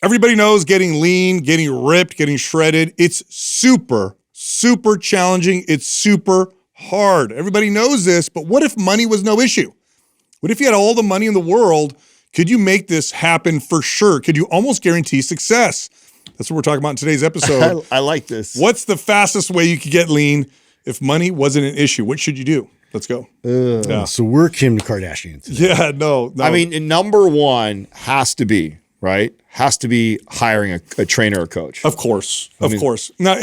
Everybody knows getting lean, getting ripped, getting shredded, it's super, super challenging. It's super hard. Everybody knows this, but what if money was no issue? What if you had all the money in the world? Could you make this happen for sure? Could you almost guarantee success? That's what we're talking about in today's episode. I like this. What's the fastest way you could get lean if money wasn't an issue? What should you do? Let's go. Yeah. So we're Kim Kardashian today. Yeah, no. I mean, number one has to be, right? Has to be hiring a trainer or coach. Of course. Of course. Now,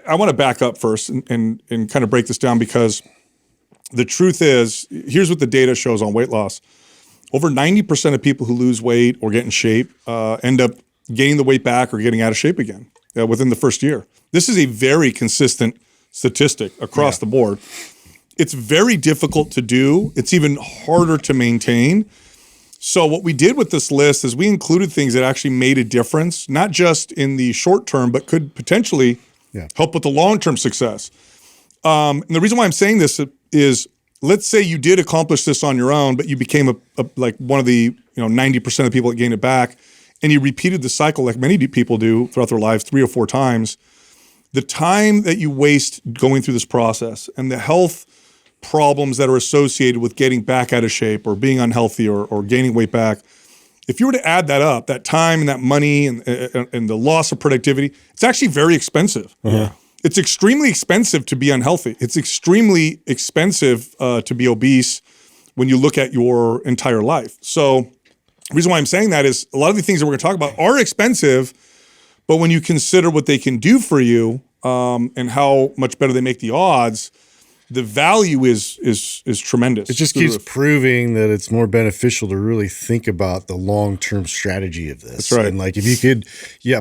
I want to back up first and kind of break this down, because the truth is, here's what the data shows on weight loss. Over 90% of people who lose weight or get in shape end up gaining the weight back or getting out of shape again within the first year. This is a very consistent statistic across the board. It's very difficult to do. It's even harder to maintain. So what we did with this list is we included things that actually made a difference, not just in the short term, but could potentially help with the long-term success. And the reason why I'm saying this is, let's say you did accomplish this on your own, but you became like one of the 90% of the people that gained it back, and you repeated the cycle like many people do throughout their lives 3 or 4 times. The time that you waste going through this process and the health problems that are associated with getting back out of shape or being unhealthy or gaining weight back, if you were to add that up, that time and that money and the loss of productivity, it's actually very expensive. It's extremely expensive to be unhealthy. It's extremely expensive to be obese when you look at your entire life. So the reason why I'm saying that is a lot of the things that we're going to talk about are expensive, but when you consider what they can do for you and how much better they make the odds, the value is tremendous. It just keeps proving that it's more beneficial to really think about the long-term strategy of this. That's right. And like if you could,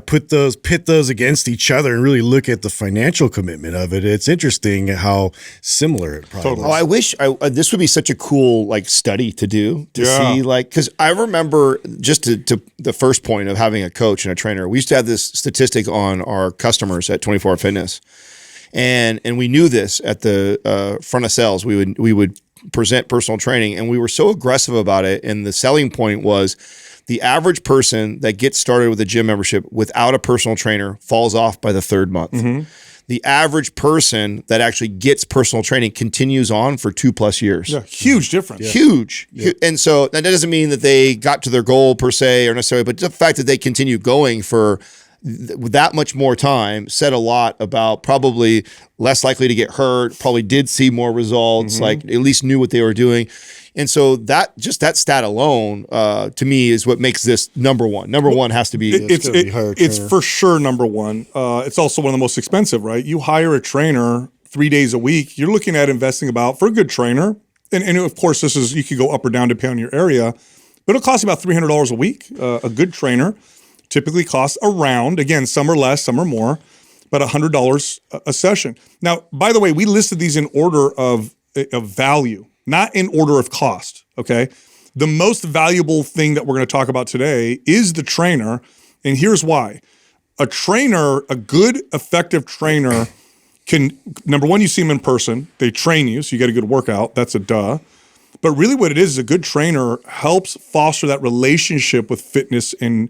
pit those against each other and really look at the financial commitment of it, it's interesting how similar it probably is. Oh, I wish this would be such a cool study to do to see because I remember just to the first point of having a coach and a trainer. We used to have this statistic on our customers at 24 Hour Fitness. And we knew this at the front of sales. We would present personal training, and we were so aggressive about it. And the selling point was the average person that gets started with a gym membership without a personal trainer falls off by the 3rd month. The average person that actually gets personal training continues on for 2+ years. Yeah, huge difference. Huge. And so that doesn't mean that they got to their goal per se or necessarily, but the fact that they continue going for that much more time said a lot about probably less likely to get hurt, probably did see more results, like at least knew what they were doing. And so that stat alone, to me, is what makes this number one. Number one has to be it's for sure number one. It's also one of the most expensive, right? You hire a trainer 3 days a week, you're looking at investing about, for a good trainer, and of course you could go up or down depending on your area, but it'll cost you about $300 a week. A good trainer typically costs around, again, some are less, some are more, but $100 a session. Now, by the way, we listed these in order of value, not in order of cost, okay? The most valuable thing that we're going to talk about today is the trainer, and here's why. A trainer, a good, effective trainer can, number one, you see them in person. They train you, so you get a good workout. That's a duh. But really what it is a good trainer helps foster that relationship with fitness and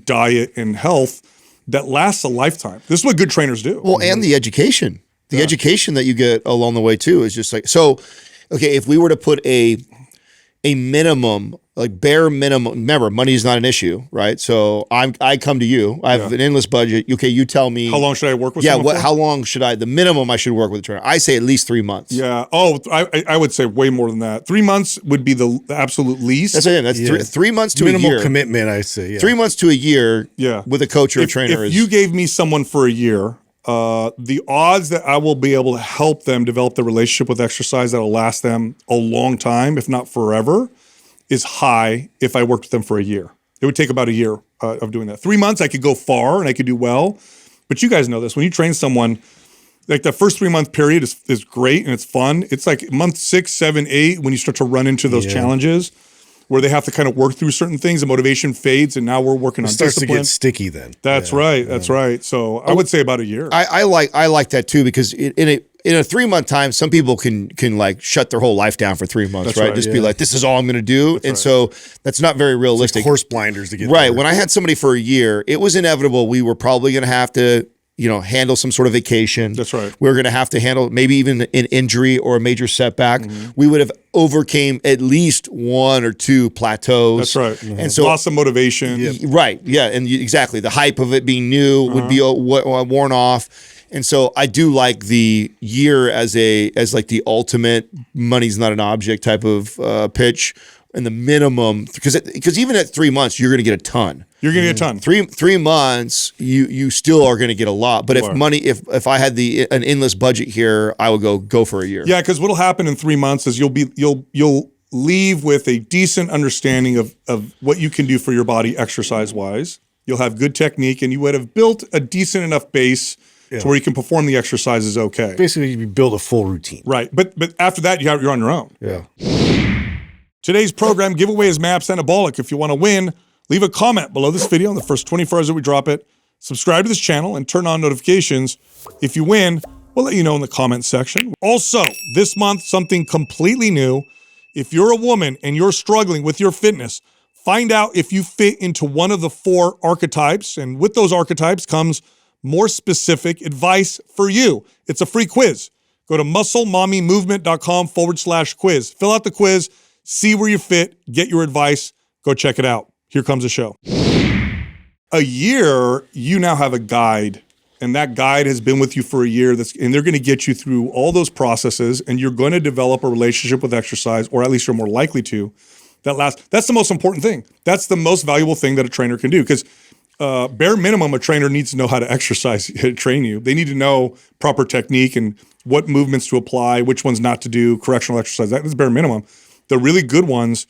diet and health that lasts a lifetime. This is what good trainers do. Well, and the education. The education that you get along the way too is just like, so, okay, if we were to put a minimum, like bare minimum, remember, money is not an issue, right? So I come to you, I have an endless budget. Okay, you tell me. How long should I work with someone for? How long should the minimum I should work with a trainer? I say at least 3 months. Yeah. Oh, I would say way more than that. 3 months would be the absolute least. That's it. That's 3 months to a year. Minimal commitment, I say. Yeah. 3 months to a year with a coach or a trainer. If you gave me someone for a year, the odds that I will be able to help them develop the relationship with exercise that will last them a long time, if not forever, is high if I worked with them for a year. It would take about a year of doing that. 3 months, I could go far and I could do well. But you guys know this. When you train someone, like that first 3 month period is great and it's fun. It's like month 6, 7, 8 when you start to run into those challenges. where they have to kind of work through certain things. The motivation fades, and now we're working on starts discipline. to get sticky then. That's right. That's right. So I would say about a year. I like that too, because in a 3-month time, some people can like shut their whole life down for 3 months, That's right? right, Just be like, this is all I'm going to do. And right. so that's not very realistic. Horse blinders to get Right. there. When I had somebody for a year, it was inevitable. We were probably going to have to, handle some sort of vacation. That's right. We were going to have to handle maybe even an injury or a major setback. We would have overcame at least 1 or 2 plateaus. That's right. And so Loss of motivation. Right. Yeah. And exactly. The hype of it being new would be worn off. And so I do like the year as like the ultimate money's not an object type of pitch, and the minimum, because even at 3 months you're going to get a ton. You're going to get a ton. 3 months you still are going to get a lot. But if I had an endless budget here, I would go for a year. Yeah, because what'll happen in 3 months is you'll leave with a decent understanding of what you can do for your body exercise wise. You'll have good technique, and you would have built a decent enough base to where you can perform the exercises okay. Basically, you build a full routine. Right. But after that, you're on your own. Yeah. Today's program giveaway is Maps Anabolic. If you want to win, leave a comment below this video in the first 24 hours that we drop it. Subscribe to this channel and turn on notifications. If you win, we'll let you know in the comments section. Also, this month, something completely new. If you're a woman and you're struggling with your fitness, find out if you fit into one of the 4 archetypes. And with those archetypes comes more specific advice for you. It's a free quiz. Go to musclemommymovement.com/quiz. Fill out the quiz, see where you fit, get your advice, go check it out. Here comes the show. A year, you now have a guide, and that guide has been with you for a year, and they're going to get you through all those processes, and you're going to develop a relationship with exercise, or at least you're more likely to. That's the most important thing. That's the most valuable thing that a trainer can do, because bare minimum, a trainer needs to know how to exercise, train you. They need to know proper technique and what movements to apply, which ones not to do, correctional exercise. That's bare minimum. The really good ones,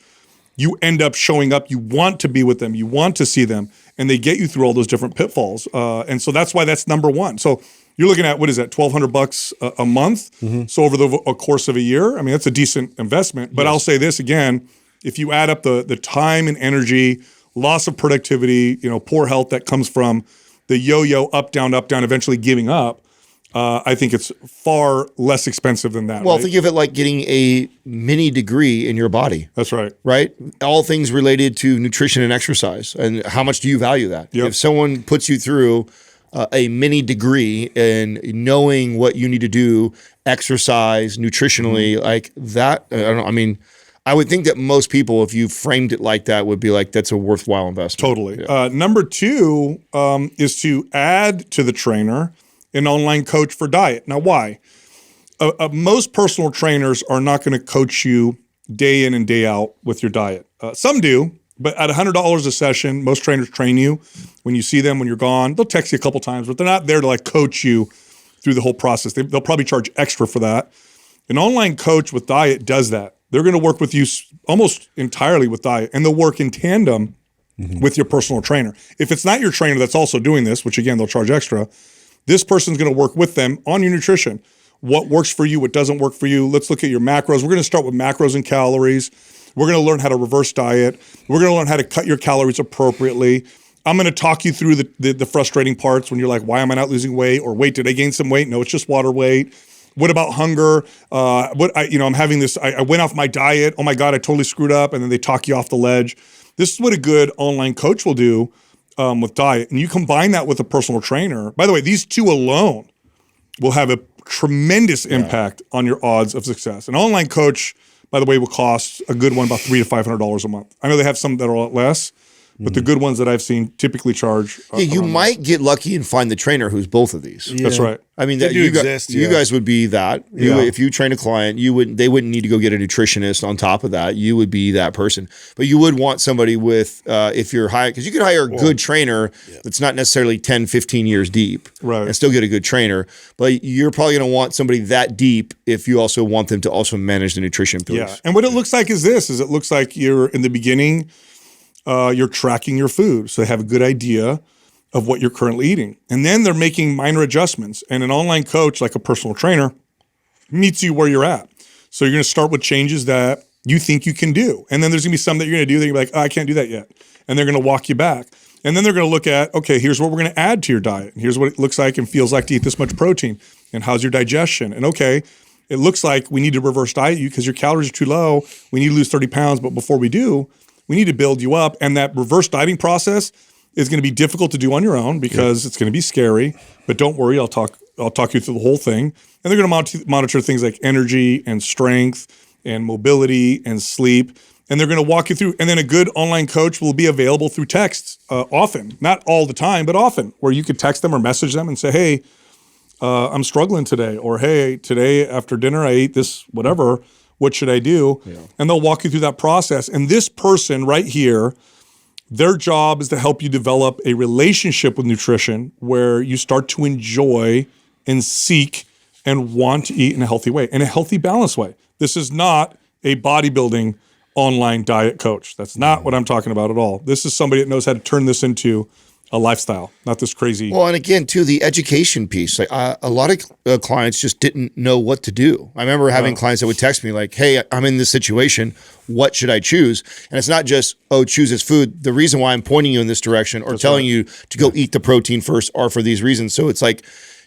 you end up showing up. You want to be with them. You want to see them, and they get you through all those different pitfalls. And so that's why that's number one. So you're looking at, what is that, $1,200 a month? So over the course of a year, I mean, that's a decent investment. But I'll say this again, if you add up the time and energy, loss of productivity, poor health that comes from the yo-yo, up, down, eventually giving up, I think it's far less expensive than that. Well, right? think of it like getting a mini degree in your body. That's right. Right? All things related to nutrition and exercise. And how much do you value that? Yep. If someone puts you through a mini degree and knowing what you need to do, exercise, nutritionally, like that, I would think that most people, if you framed it like that, would be like, that's a worthwhile investment. Totally. Yeah. Number 2 is to add to the trainer an online coach for diet. Now, why? Most personal trainers are not going to coach you day in and day out with your diet. Some do, but at $100 a session, most trainers train you. When you see them, when you're gone, they'll text you a couple times, but they're not there to like coach you through the whole process. They'll probably charge extra for that. An online coach with diet does that. They're going to work with you almost entirely with diet, and they'll work in tandem with your personal trainer. If it's not your trainer that's also doing this, which again, they'll charge extra, this person's going to work with them on your nutrition. What works for you, what doesn't work for you. Let's look at your macros. We're going to start with macros and calories. We're going to learn how to reverse diet. We're going to learn how to cut your calories appropriately. I'm going to talk you through the frustrating parts when you're like, why am I not losing weight? Or wait, did I gain some weight? No, it's just water weight. What about hunger? I'm having this, I went off my diet. Oh my God, I totally screwed up. And then they talk you off the ledge. This is what a good online coach will do with diet. And you combine that with a personal trainer. By the way, these two alone will have a tremendous impact on your odds of success. An online coach, by the way, will cost a good one about $300 to $500 a month. I know they have some that are a lot less, but the good ones that I've seen typically charge. You might get lucky and find the trainer who's both of these. Yeah. That's right. I mean, They do exist, you guys would be that. Yeah. If you train a client, they wouldn't need to go get a nutritionist on top of that. You would be that person. But you would want somebody with, if you're hiring, because you could hire a good trainer that's not necessarily 10, 15 years deep and still get a good trainer. But you're probably going to want somebody that deep if you also want them to also manage the nutrition piece. Yeah. And what it looks like is this, it looks like you're in the beginning, you're tracking your food. So they have a good idea of what you're currently eating. And then they're making minor adjustments. And an online coach, like a personal trainer, meets you where you're at. So you're going to start with changes that you think you can do. And then there's gonna be some that you're gonna do that you're like, oh, I can't do that yet. And they're gonna walk you back. And then they're gonna look at, okay, here's what we're gonna add to your diet. And here's what it looks like and feels like to eat this much protein. And how's your digestion? And okay, it looks like we need to reverse diet you because your calories are too low. We need to lose 30 pounds, but before we do, we need to build you up. And that reverse dieting process is going to be difficult to do on your own because it's going to be scary. But don't worry, I'll talk you through the whole thing. And they're going to monitor things like energy and strength and mobility and sleep. And they're going to walk you through. And then a good online coach will be available through text often, not all the time, but often, where you could text them or message them and say, hey, I'm struggling today, or hey, today after dinner I ate this whatever, what should I do? Yeah. And they'll walk you through that process. And this person right here, their job is to help you develop a relationship with nutrition where you start to enjoy and seek and want to eat in a healthy way, in a healthy, balanced way. This is not a bodybuilding online diet coach. That's not what I'm talking about at all. This is somebody that knows how to turn this into a lifestyle, not this crazy. Well, and again, too, the education piece. Like a lot of clients just didn't know what to do. I remember having clients that would text me like, "Hey, I'm in this situation. What should I choose?" And it's not just, "Oh, choose this food." The reason why I'm pointing you in this direction or telling you to go eat the protein first are for these reasons. So it's like,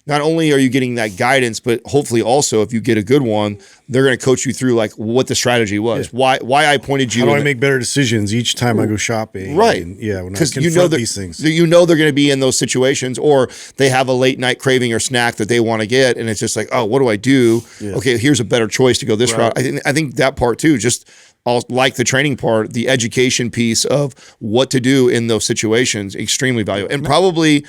not only are you getting that guidance, but hopefully also if you get a good one, they're going to coach you through like what the strategy was, why I pointed you. How do I make better decisions each time I go shopping? Right. And, yeah, when I because confront these things. You know they're going to be in those situations, or they have a late night craving or snack that they want to get, and it's just like, oh, what do I do? Yeah. Okay, here's a better choice to go this route. I think that part too, just like the training part, the education piece of what to do in those situations, extremely valuable, and probably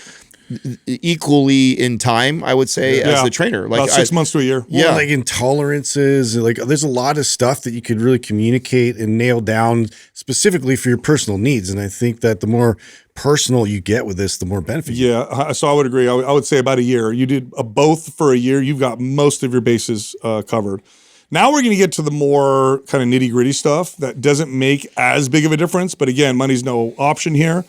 equally in time, I would say, as the trainer. Like about 6 months to a year. Yeah, like intolerances. Like there's a lot of stuff that you could really communicate and nail down specifically for your personal needs. And I think that the more personal you get with this, the more benefit. Yeah, so I would agree. I would say about a year. You did both for a year. You've got most of your bases covered. Now we're going to get to the more kind of nitty gritty stuff that doesn't make as big of a difference. But again, money's no option here.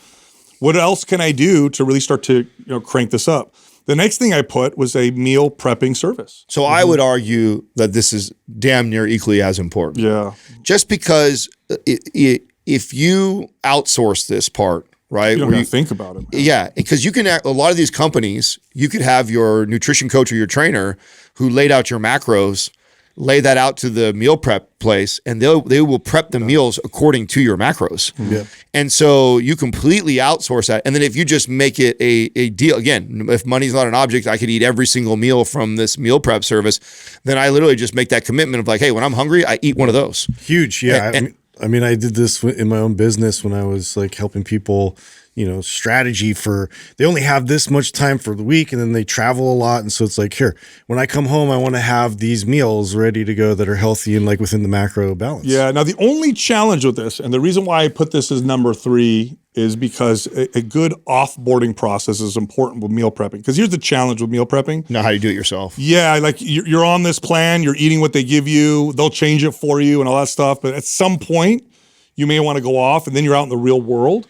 What else can I do to really start to crank this up? The next thing I put was a meal prepping service. So I would argue that this is damn near equally as important. Yeah. Just because if you outsource this part, right? You don't have to think about it. Man. Yeah, because you can, a lot of these companies, you could have your nutrition coach or your trainer who laid out your macros, lay that out to the meal prep place, and they will prep the meals according to your macros. Yeah. And so you completely outsource that. And then if you just make it a deal, again, if money's not an object, I could eat every single meal from this meal prep service, then I literally just make that commitment of like, hey, when I'm hungry, I eat one of those. Huge. Yeah. I mean, I did this in my own business when I was like helping people, strategy for, they only have this much time for the week and then they travel a lot. And so it's like, here, when I come home, I want to have these meals ready to go that are healthy and like within the macro balance. Yeah. Now the only challenge with this, and the reason why I put this as number 3 is because a good offboarding process is important with meal prepping. Because here's the challenge with meal prepping. Know how you do it yourself. Yeah, like you're on this plan, you're eating what they give you, they'll change it for you and all that stuff. But at some point, you may want to go off and then you're out in the real world.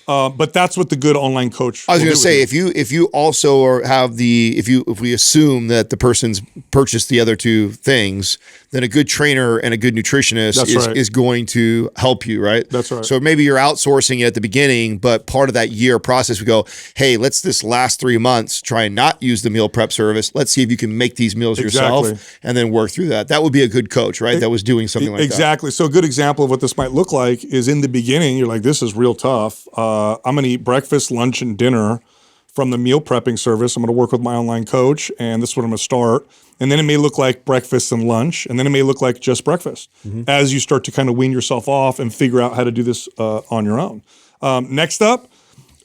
But that's what the good online coach. I was going to say, if you also have if we assume that the person's purchased the other two things, then a good trainer and a good nutritionist is going to help you, right? That's right. So maybe you're outsourcing it at the beginning, but part of that year process, we go, hey, let's this last 3 months try and not use the meal prep service. Let's see if you can make these meals yourself and then work through that. That would be a good coach, right? That was doing something like that. Exactly. So a good example of what this might look like is in the beginning, you're like, this is real tough. I'm going to eat breakfast, lunch, and dinner from the meal prepping service. I'm going to work with my online coach, and this is what I'm going to start. And then it may look like breakfast and lunch, and then it may look like just breakfast as you start to kind of wean yourself off and figure out how to do this on your own. Next up,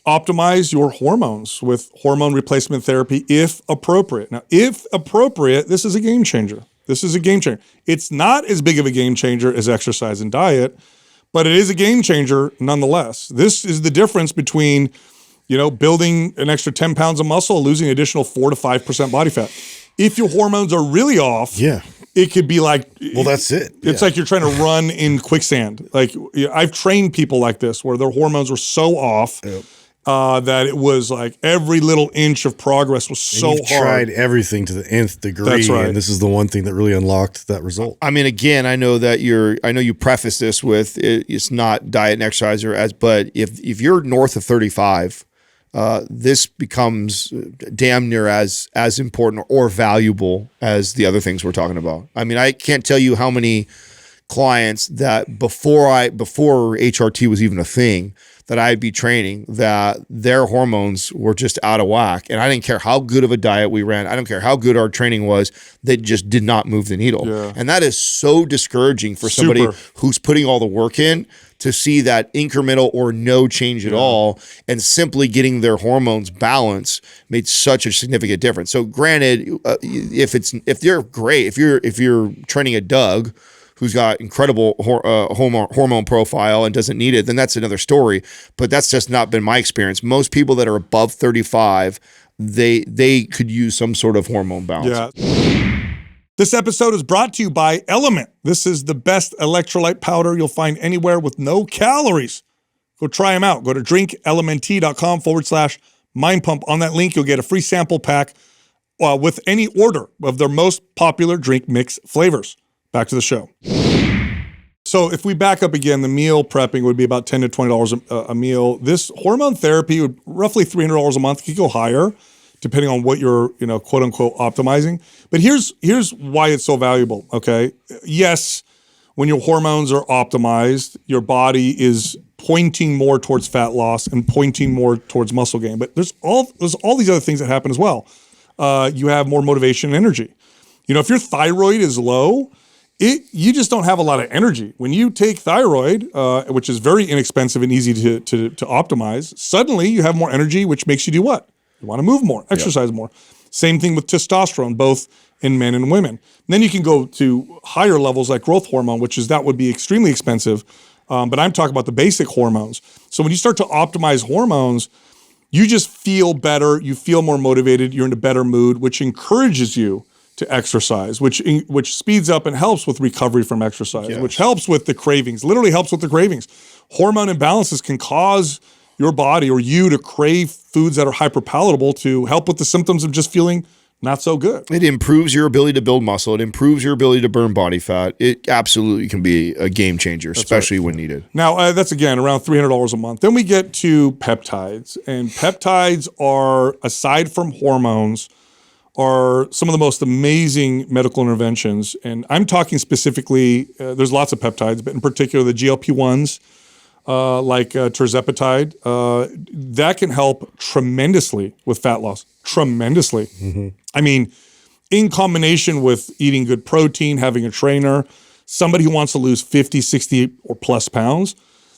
optimize your hormones with hormone replacement therapy if appropriate. Now, if appropriate, this is a game changer. This is a game changer. It's not as big of a game changer as exercise and diet, but it is a game changer nonetheless. This is the difference between, building an extra 10 pounds of muscle, losing an additional 4 to 5% body fat. If your hormones are really off, it could be like, well, that's it. It's like you're trying to run in quicksand. Like I've trained people like this where their hormones were so off that it was like every little inch of progress was so You've hard. tried everything to the nth degree. That's right. And this is the one thing that really unlocked that result. I mean, again, I know you preface this with it's not diet and exercise but if you're north of 35, this becomes damn near as important or valuable as the other things we're talking about. I mean, I can't tell you how many clients that before HRT was even a thing that I'd be training, that their hormones were just out of whack. And I didn't care how good of a diet we ran. I don't care how good our training was. They just did not move the needle. Yeah. And that is so discouraging for somebody who's putting all the work in to see that incremental or no change at all, and simply getting their hormones balanced made such a significant difference. So granted, if you're training a Doug who's got incredible hormone profile and doesn't need it, then that's another story. But that's just not been my experience. Most people that are above 35, they could use some sort of hormone balance. Yeah. This episode is brought to you by LMNT. This is the best electrolyte powder you'll find anywhere with no calories. Go try them out. Go to drinklmnt.com/mind pump. On that link, you'll get a free sample pack with any order of their most popular drink mix flavors. Back to the show. So if we back up again, the meal prepping would be about $10 to $20 a meal. This hormone therapy would roughly $300 a month. It could go higher depending on what you're, quote unquote, optimizing. But here's why it's so valuable, okay? Yes, when your hormones are optimized, your body is pointing more towards fat loss and pointing more towards muscle gain. But there's all these other things that happen as well. You have more motivation and energy. If your thyroid is low, you just don't have a lot of energy. When you take thyroid, which is very inexpensive and easy to optimize, suddenly you have more energy, which makes you do what? You want to move more, exercise more. Same thing with testosterone, both in men and women. And then you can go to higher levels like growth hormone, that would be extremely expensive. But I'm talking about the basic hormones. So when you start to optimize hormones, you just feel better, you feel more motivated, you're in a better mood, which encourages you to exercise, which speeds up and helps with recovery from exercise, which helps with the cravings, literally helps with the cravings. Hormone imbalances can cause your body or you to crave foods that are hyperpalatable to help with the symptoms of just feeling not so good. It improves your ability to build muscle. It improves your ability to burn body fat. It absolutely can be a game changer, especially when needed. Now, that's again around $300 a month. Then we get to peptides. And peptides are, aside from hormones, are some of the most amazing medical interventions. And I'm talking specifically, there's lots of peptides, but in particular the GLP-1s, like tirzepatide, that can help tremendously with fat loss, tremendously. Mm-hmm. I mean, in combination with eating good protein, having a trainer, somebody who wants to lose 50, 60 or plus pounds,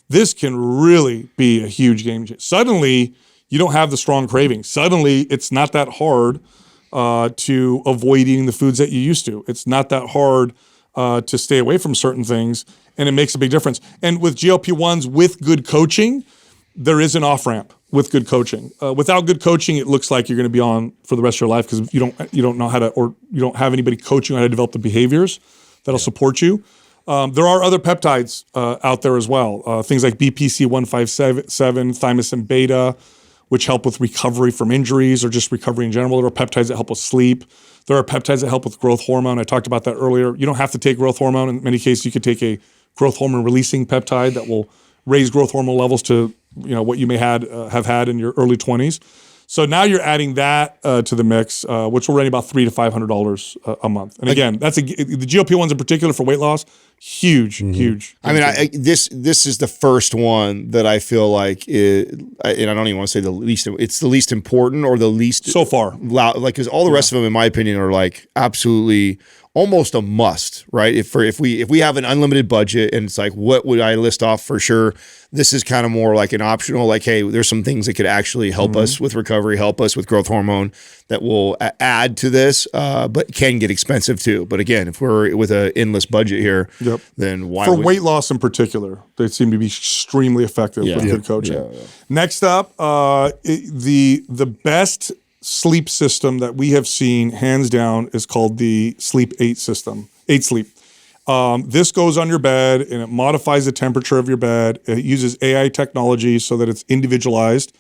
this can really be a huge game changer. Suddenly, you don't have the strong craving. Suddenly, it's not that hard to avoid eating the foods that you used to. It's not that hard to stay away from certain things, and it makes a big difference. And with GLP-1s, with good coaching, there is an off-ramp with good coaching. Without good coaching, it looks like you're going to be on for the rest of your life because you don't know how to, or you don't have anybody coaching you how to develop the behaviors that'll support you. There are other peptides out there as well. Things like BPC 157, thymosin beta, which help with recovery from injuries or just recovery in general. There are peptides that help with sleep. There are peptides that help with growth hormone. I talked about that earlier. You don't have to take growth hormone. In many cases, you could take a growth hormone releasing peptide that will raise growth hormone levels to what you may have had in your early 20s. So now you're adding that to the mix, which will run about $300 to $500 a month. And again, that's the GLP-1s in particular for weight loss. Huge. I mean, this is the first one that I feel like, and I don't even want to say the least. It's the least important or the least so far. Loud, like because all the rest of them, in my opinion, are like absolutely almost a must, right? If we have an unlimited budget and it's like, what would I list off for sure? This is kind of more like an optional, like, hey, there's some things that could actually help us with recovery, help us with growth hormone that will add to this, but can get expensive too. But again, if we're with an endless budget here, then why? For weight loss in particular, they seem to be extremely effective with good coaching. Next up, the best sleep system that we have seen, hands down, is called the Sleep 8 system, 8 Sleep. This goes on your bed and it modifies the temperature of your bed. It uses AI technology so that it's individualized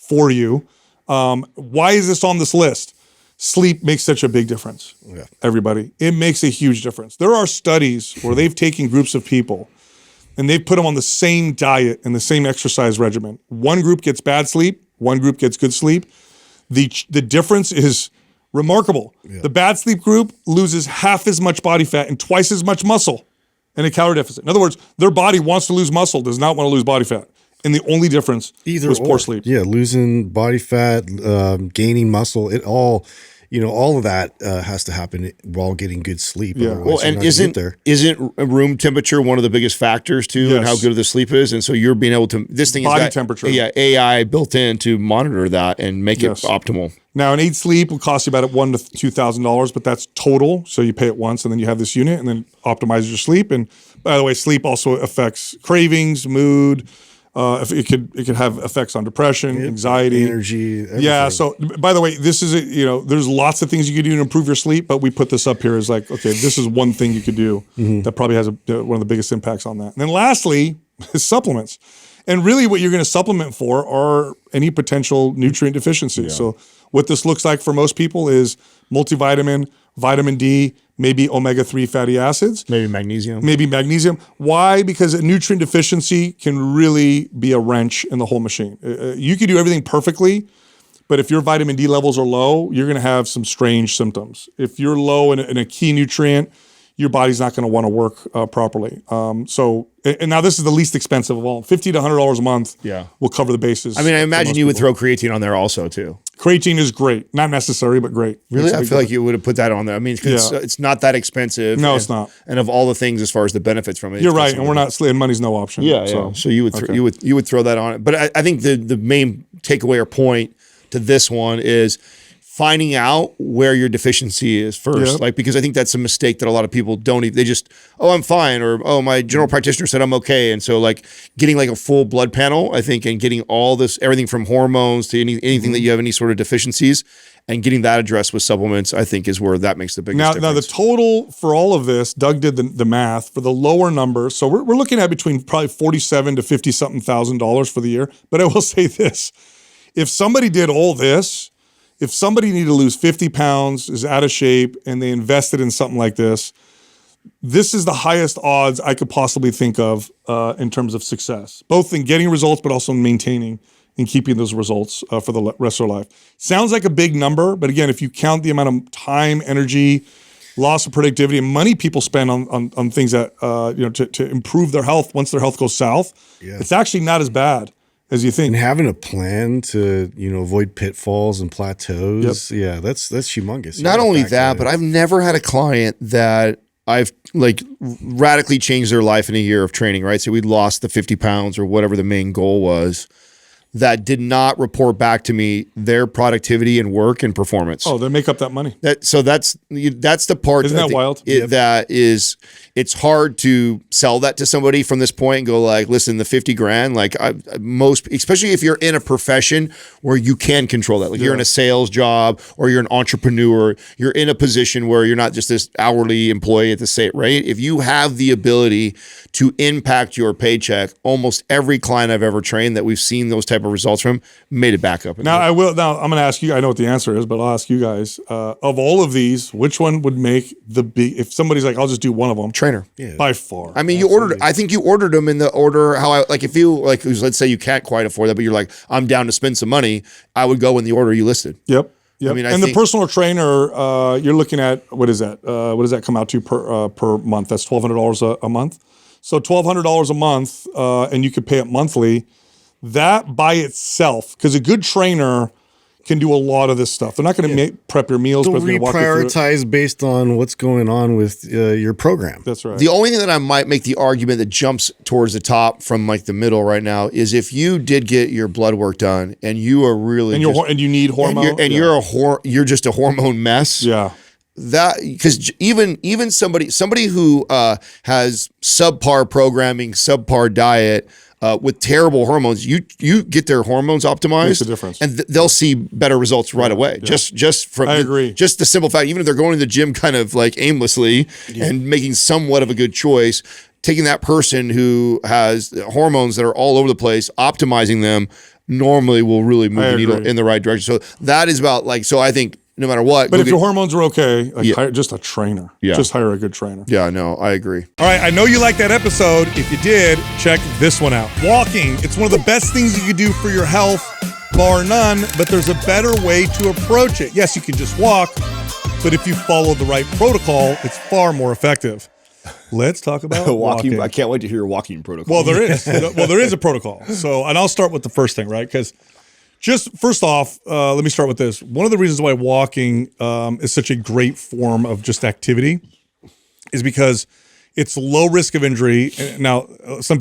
for you. Why is this on this list? Sleep makes such a big difference, everybody. It makes a huge difference. There are studies where they've taken groups of people and they've put them on the same diet and the same exercise regimen. One group gets bad sleep, one group gets good sleep. The difference is remarkable. The bad sleep group loses half as much body fat and twice as much muscle in a calorie deficit. In other words, their body wants to lose muscle, does not want to lose body fat. And the only difference was poor sleep. Yeah, losing body fat, gaining muscle, it all, all of that has to happen while getting good sleep. Yeah. Well, and isn't room temperature one of the biggest factors too, and how good the sleep is? And so you're being able to body temperature. Yeah, AI built in to monitor that and make it optimal. Now, an 8 sleep will cost you about $1,000 to $2,000, but that's total. So you pay it once, and then you have this unit, and then optimizes your sleep. And by the way, sleep also affects cravings, mood. It could have effects on depression, anxiety, energy. Everything. Yeah. So, by the way, this is there's lots of things you could do to improve your sleep, but we put this up here as like, okay, this is one thing you could do that probably has one of the biggest impacts on that. And then lastly, is supplements. And really, what you're going to supplement for are any potential nutrient deficiencies. Yeah. So, what this looks like for most people is multivitamin, vitamin D, maybe omega-3 fatty acids. Maybe magnesium. Why? Because a nutrient deficiency can really be a wrench in the whole machine. You could do everything perfectly, but if your vitamin D levels are low, you're going to have some strange symptoms. If you're low in a key nutrient, your body's not going to want to work properly. And now this is the least expensive of all. $50 to $100 a month will cover the bases. I mean, I imagine you would throw creatine on there also too. Creatine is great. Not necessary, but great. Really? I feel like you would have put that on there. I mean, it's not that expensive. No, it's not. And of all the things as far as the benefits from it. You're right. And we're not, and money's no option. Yeah. So you would throw that on it. But I think the main takeaway or point to this one is finding out where your deficiency is first. Like, because I think that's a mistake that a lot of people don't even, they just, I'm fine, or my general practitioner said I'm okay. And so like getting like a full blood panel, I think, and getting all this, everything from hormones to anything that you have any sort of deficiencies, and getting that addressed with supplements, I think is where that makes the biggest difference. Now the total for all of this, Doug did the math for the lower number. So we're looking at between probably $47,000 to $50-something thousand for the year. But I will say this, if somebody did all this, if somebody needed to lose 50 pounds, is out of shape, and they invested in something like this is the highest odds I could possibly think of in terms of success, both in getting results, but also in maintaining and keeping those results for the rest of their life. Sounds like a big number, but again, if you count the amount of time, energy, loss of productivity, and money people spend on things that to improve their health once their health goes south, it's actually not as bad as you think. And having a plan to, avoid pitfalls and plateaus. That's humongous. Not only that, but I've never had a client that I've like radically changed their life in a year of training, right? So we lost the 50 pounds or whatever the main goal was, that did not report back to me their productivity and work and performance. Oh, they make up that money. That's the part. Isn't that wild? That is, it's hard to sell that to somebody from this point and go like, listen, the 50 grand, like especially if you're in a profession where you can control that. Like you're in a sales job or you're an entrepreneur, you're in a position where you're not just this hourly employee at the state, right? If you have the ability to impact your paycheck, almost every client I've ever trained that we've seen those type of results from made it back up. Now I'm going to ask you, I know what the answer is, but I'll ask you guys, of all of these, which one would make the big, if somebody's like, I'll just do one of them. Trainer. By far. I mean, I think you ordered them in the order how if you like, let's say you can't quite afford that, but you're like, I'm down to spend some money, I would go in the order you listed. Yep. I mean, the personal trainer, you're looking at, what is that? What does that come out to per month? That's $1,200 a month. So $1,200 a month, and you could pay it monthly. That by itself, because a good trainer can do a lot of this stuff. They're not going to prep your meals, they'll but they're going to walk you through it. Reprioritize based on what's going on with your program. That's right. The only thing that I might make the argument that jumps towards the top from like the middle right now is if you did get your blood work done and you are really and you need hormone you're just a hormone mess. Yeah. That because even somebody who has subpar programming, subpar diet. With terrible hormones, you get their hormones optimized, makes a difference, and they'll see better results right away. Yeah. Just from just the simple fact, even if they're going to the gym kind of like aimlessly and making somewhat of a good choice, taking that person who has hormones that are all over the place, optimizing them, normally will really move the needle agree. in the right direction. So that is about like, so I think no matter what. But if your hormones are okay, like hire just a trainer. Yeah. Just hire a good trainer. Yeah, no, I agree. All right, I know you liked that episode. If you did, check this one out. Walking, it's one of the best things you can do for your health, bar none, but there's a better way to approach it. Yes, you can just walk, but if you follow the right protocol, it's far more effective. Let's talk about walking. I can't wait to hear your walking protocol. Well, there is. There is a protocol. So, and I'll start with the first thing, right? Because just first off, let me start with this. One of the reasons why walking is such a great form of just activity is because it's low risk of injury. Now, some